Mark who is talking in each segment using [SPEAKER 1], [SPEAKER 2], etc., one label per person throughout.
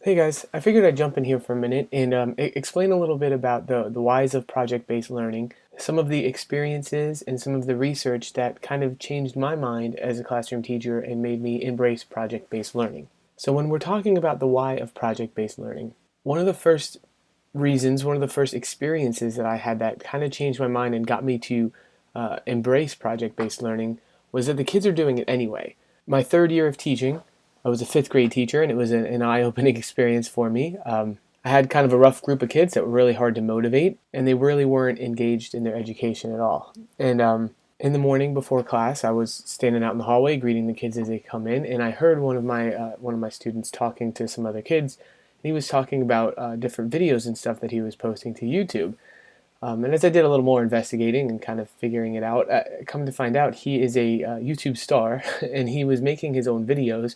[SPEAKER 1] Hey guys, I figured I'd jump in here for a minute and explain a little bit about the whys of project-based learning, some of the experiences and some of the research that kind of changed my mind as a classroom teacher and made me embrace project-based learning. So when we're talking about the why of project-based learning, one of the first reasons, one of the first experiences that I had that kind of changed my mind and got me to embrace project-based learning was that the kids are doing it anyway. My third year of teaching, I was a fifth grade teacher, and it was an eye-opening experience for me. I had kind of a rough group of kids that were really hard to motivate, and they really weren't engaged in their education at all. And in the morning before class, I was standing out in the hallway greeting the kids as they come in, and I heard one of my students talking to some other kids. And he was talking about different videos and stuff that he was posting to YouTube. And as I did a little more investigating and kind of figuring it out, come to find out he is a YouTube star, and he was making his own videos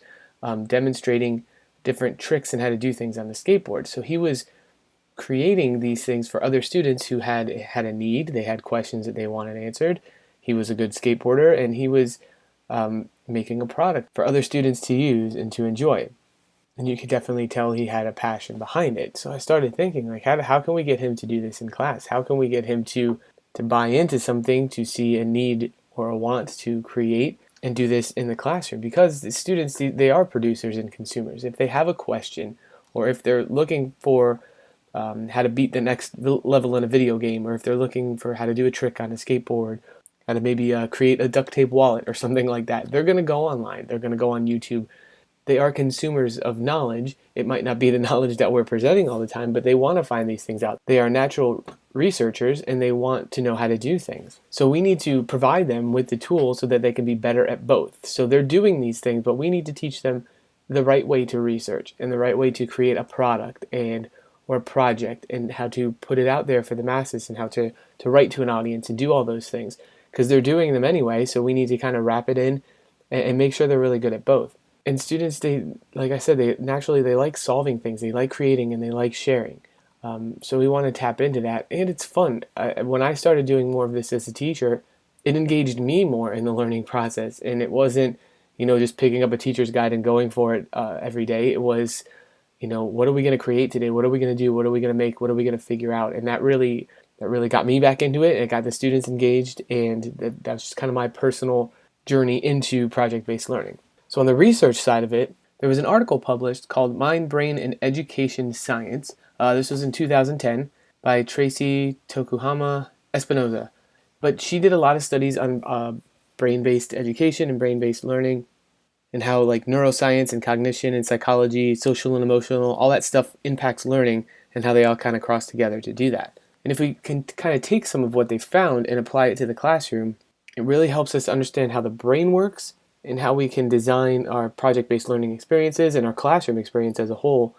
[SPEAKER 1] demonstrating different tricks and how to do things on the skateboard. So he was creating these things for other students who had a need. They had questions that they wanted answered. He was a good skateboarder, and he was making a product for other students to use and to enjoy. And you could definitely tell he had a passion behind it. So I started thinking, like, how can we get him to do this in class? How can we get him to buy into something, to see a need or a want to create and do this in the classroom? Because the students, they are producers and consumers. If they have a question, or if they're looking for how to beat the next level in a video game, or if they're looking for how to do a trick on a skateboard, how to maybe create a duct tape wallet or something like that, they're going to go online. They're going to go on YouTube. They are consumers of knowledge. It might not be the knowledge that we're presenting all the time, but they want to find these things out. They are natural researchers, and they want to know how to do things. So we need to provide them with the tools so that they can be better at both. So they're doing these things, but we need to teach them the right way to research and the right way to create a product or a project, and how to put it out there for the masses, and how to write to an audience and do all those things, because they're doing them anyway. So we need to kind of wrap it in and make sure they're really good at both. And students, they, like I said, they like solving things, they like creating, and they like sharing. So we want to tap into that, and it's fun. When I started doing more of this as a teacher, it engaged me more in the learning process, and it wasn't, just picking up a teacher's guide and going for it every day. It was, what are we going to create today? What are we going to do? What are we going to make? What are we going to figure out? And that really got me back into it. It got the students engaged, and that's just kind of my personal journey into project-based learning. So on the research side of it, there was an article published called Mind, Brain, and Education Science. This was in 2010 by Tracy Tokuhama Espinoza. But she did a lot of studies on brain-based education and brain-based learning, and how like neuroscience and cognition and psychology, social and emotional, all that stuff impacts learning, and how they all kind of cross together to do that. And if we can kind of take some of what they found and apply it to the classroom, it really helps us understand how the brain works, and how we can design our project-based learning experiences and our classroom experience as a whole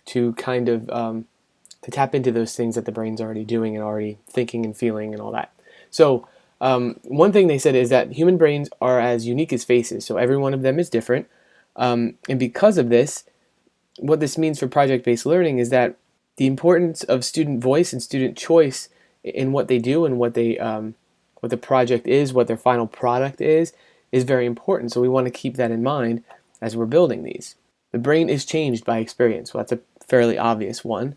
[SPEAKER 1] to kind of to tap into those things that the brain's already doing and already thinking and feeling and all that. So one thing they said is that human brains are as unique as faces, so every one of them is different. And because of this, what this means for project-based learning is that the importance of student voice and student choice in what they do and what the project is, what their final product is very important. So we want to keep that in mind as we're building these. The brain is changed by experience. Well, that's a fairly obvious one.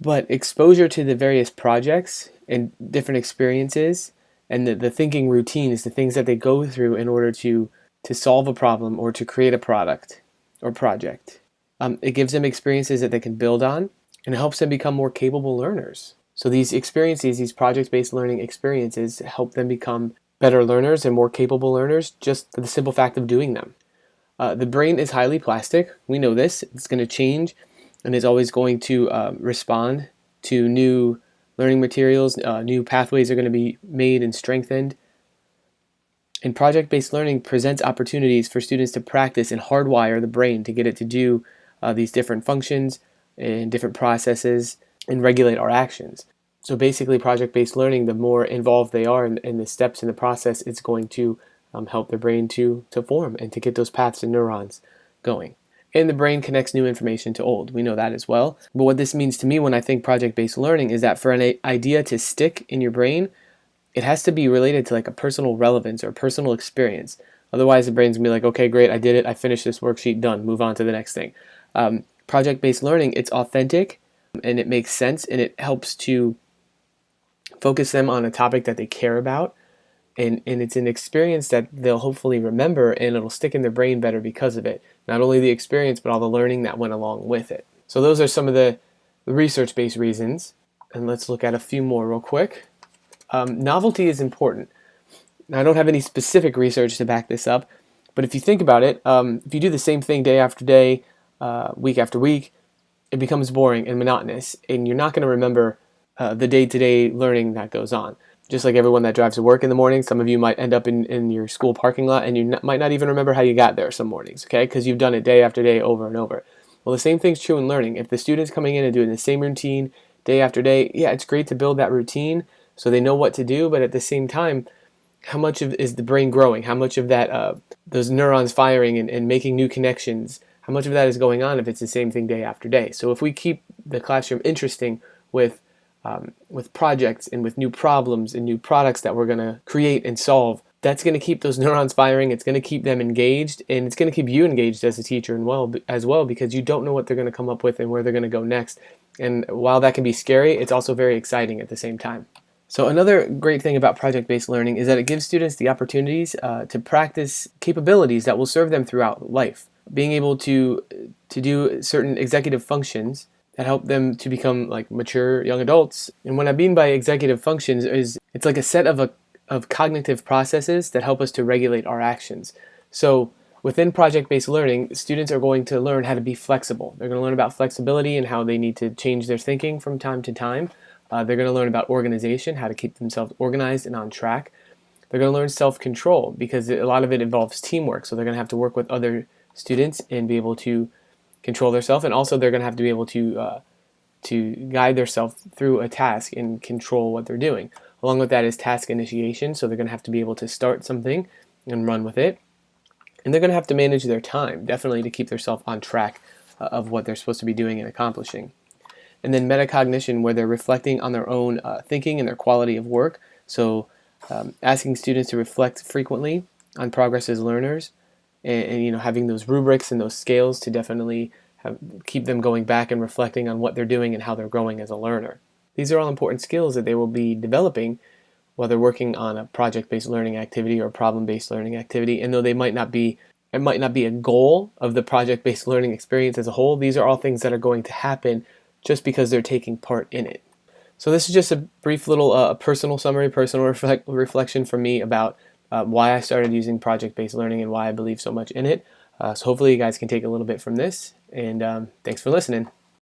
[SPEAKER 1] But exposure to the various projects and different experiences, and the thinking routines, the things that they go through in order to solve a problem or to create a product or project. It gives them experiences that they can build on, and it helps them become more capable learners. So these experiences, these project-based learning experiences, help them become better learners and more capable learners just for the simple fact of doing them. The brain is highly plastic. We know this. It's going to change and is always going to respond to new learning materials. New pathways are going to be made and strengthened. And project-based learning presents opportunities for students to practice and hardwire the brain to get it to do these different functions and different processes and regulate our actions. So basically, project-based learning, the more involved they are in the steps in the process, it's going to help their brain to form and to get those paths and neurons going. And the brain connects new information to old. We know that as well. But what this means to me when I think project-based learning is that for an idea to stick in your brain, it has to be related to like a personal relevance or personal experience. Otherwise, the brain's going to be like, okay, great, I did it. I finished this worksheet, done. Move on to the next thing. Project-based learning, it's authentic and it makes sense, and it helps to focus them on a topic that they care about, and it's an experience that they'll hopefully remember, and it'll stick in their brain better because of it. Not only the experience, but all the learning that went along with it. So those are some of the research-based reasons, and let's look at a few more real quick. Novelty is important. Now, I don't have any specific research to back this up, but if you think about it, if you do the same thing day after day, week after week, it becomes boring and monotonous, and you're not going to remember the day-to-day learning that goes on. Just like everyone that drives to work in the morning, some of you might end up in your school parking lot, and you might not even remember how you got there some mornings, okay? Because you've done it day after day over and over. Well, the same thing's true in learning. If the student's coming in and doing the same routine day after day, yeah, it's great to build that routine so they know what to do, but at the same time, how much of is the brain growing? How much of that, those neurons firing and making new connections, how much of that is going on if it's the same thing day after day? So if we keep the classroom interesting with projects and with new problems and new products that we're going to create and solve, that's going to keep those neurons firing, it's going to keep them engaged, and it's going to keep you engaged as a teacher as well, because you don't know what they're going to come up with and where they're going to go next. And while that can be scary, it's also very exciting at the same time. So another great thing about project-based learning is that it gives students the opportunities to practice capabilities that will serve them throughout life. Being able to do certain executive functions that help them to become like mature young adults. And what I mean by executive functions is it's like a set of cognitive processes that help us to regulate our actions. So within project-based learning, students are going to learn how to be flexible. They're going to learn about flexibility and how they need to change their thinking from time to time. They're going to learn about organization, how to keep themselves organized and on track. They're going to learn self-control because a lot of it involves teamwork. So they're going to have to work with other students and be able to control themselves, and also they're going to have to be able to guide themselves through a task and control what they're doing. Along with that is task initiation, so they're going to have to be able to start something and run with it. And they're going to have to manage their time, definitely, to keep themselves on track of what they're supposed to be doing and accomplishing. And then metacognition, where they're reflecting on their own thinking and their quality of work. So asking students to reflect frequently on progress as learners, and having those rubrics and those scales to definitely keep them going back and reflecting on what they're doing and how they're growing as a learner. These are all important skills that they will be developing while they're working on a project-based learning activity or problem-based learning activity. And though it might not be a goal of the project-based learning experience as a whole, these are all things that are going to happen just because they're taking part in it. So this is just a brief little personal summary, personal reflection from me about why I started using project-based learning and why I believe so much in it. So hopefully you guys can take a little bit from this, and thanks for listening.